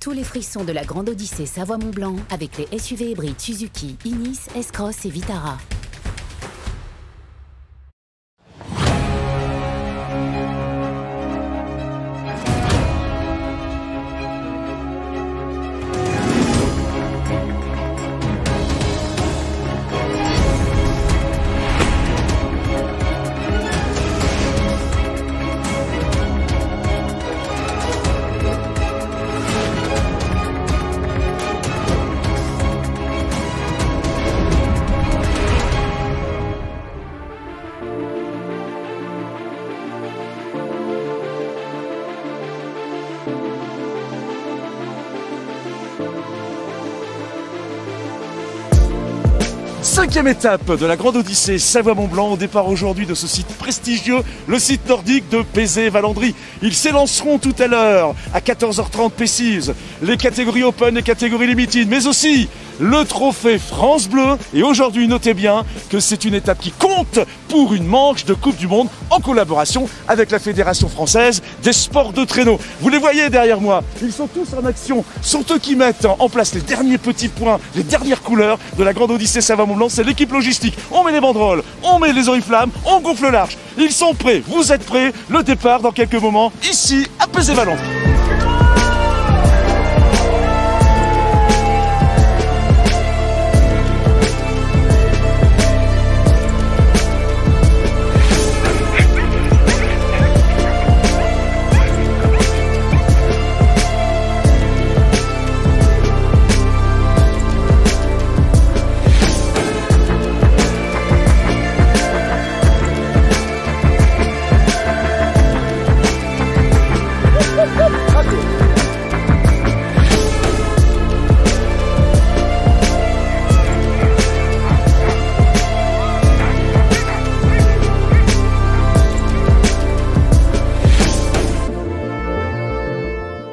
Tous les frissons de la Grande Odyssée Savoie-Mont-Blanc avec les SUV hybrides Suzuki, Ignis, S-Cross et Vitara. Cinquième étape de la Grande Odyssée Savoie-Mont-Blanc, au départ aujourd'hui de ce site prestigieux, le site nordique de Pézé-Valandry. Ils s'élanceront tout à l'heure à 14h30 précise, les catégories Open et catégories Limited, mais aussi le trophée France Bleu. Et aujourd'hui, notez bien que c'est une étape qui compte pour une manche de Coupe du Monde en collaboration avec la Fédération Française des Sports de Traîneau. Vous les voyez derrière moi, ils sont tous en action, sont eux qui mettent en place les derniers petits points, les dernières couleurs de la Grande Odyssée Savoie-Mont-Blanc. C'est l'équipe logistique, on met les banderoles, on met les oriflammes, on gonfle l'arche. Ils sont prêts, vous êtes prêts, le départ dans quelques moments, ici à Pézé-Valandry.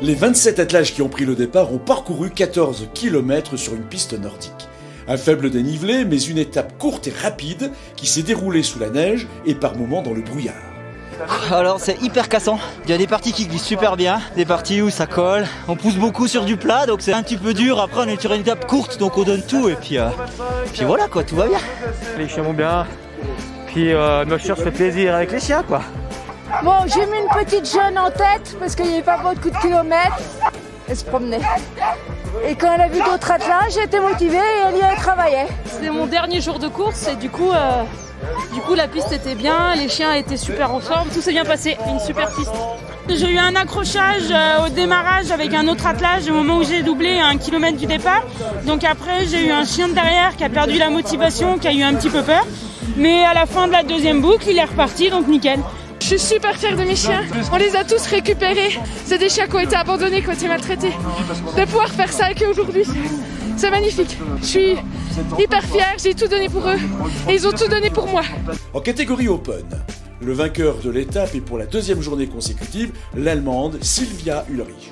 Les 27 attelages qui ont pris le départ ont parcouru 14 km sur une piste nordique. Un faible dénivelé, mais une étape courte et rapide qui s'est déroulée sous la neige et par moments dans le brouillard. Alors c'est hyper cassant, il y a des parties qui glissent super bien, des parties où ça colle, on pousse beaucoup sur du plat donc c'est un petit peu dur, après on est sur une étape courte donc on donne tout et puis voilà quoi, tout va bien. Les chiens vont bien, puis nos chiens se fait plaisir avec les chiens quoi. Bon, j'ai mis une petite jeune en tête parce qu'il n'y avait pas beaucoup de kilomètres. Elle se promenait. Et quand elle a vu d'autres attelages, j'ai été motivée et elle y travaillait. C'était mon dernier jour de course et du coup la piste était bien, les chiens étaient super en forme, tout s'est bien passé, une super piste. J'ai eu un accrochage au démarrage avec un autre attelage au moment où j'ai doublé à 1 kilomètre du départ. Donc après j'ai eu un chien de derrière qui a perdu la motivation, qui a eu un petit peu peur. Mais à la fin de la deuxième boucle, il est reparti, donc nickel. Je suis super fière de mes chiens, on les a tous récupérés. C'est des chiens qui ont été abandonnés, qui ont été maltraités. De pouvoir faire ça avec eux aujourd'hui, c'est magnifique. Je suis hyper fière, j'ai tout donné pour eux et ils ont tout donné pour moi. En catégorie Open, le vainqueur de l'étape est pour la deuxième journée consécutive l'Allemande Silvia Ulrich.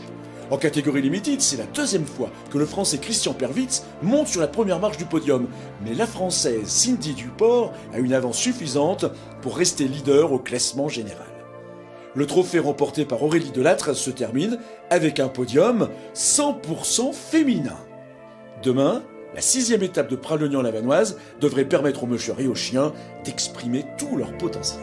En catégorie Limited, c'est la deuxième fois que le Français Christian Perwitz monte sur la première marche du podium. Mais la Française Cindy Duport a une avance suffisante pour rester leader au classement général. Le trophée remporté par Aurélie Delattre se termine avec un podium 100% féminin. Demain, la 6e étape de Pralognan-Lavanoise devrait permettre aux mûcheurs et aux chiens d'exprimer tout leur potentiel.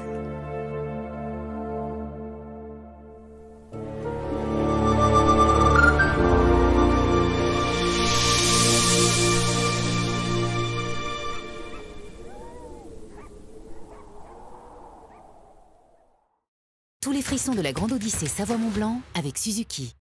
Tous les frissons de la Grande Odyssée Savoie-Mont-Blanc avec Suzuki.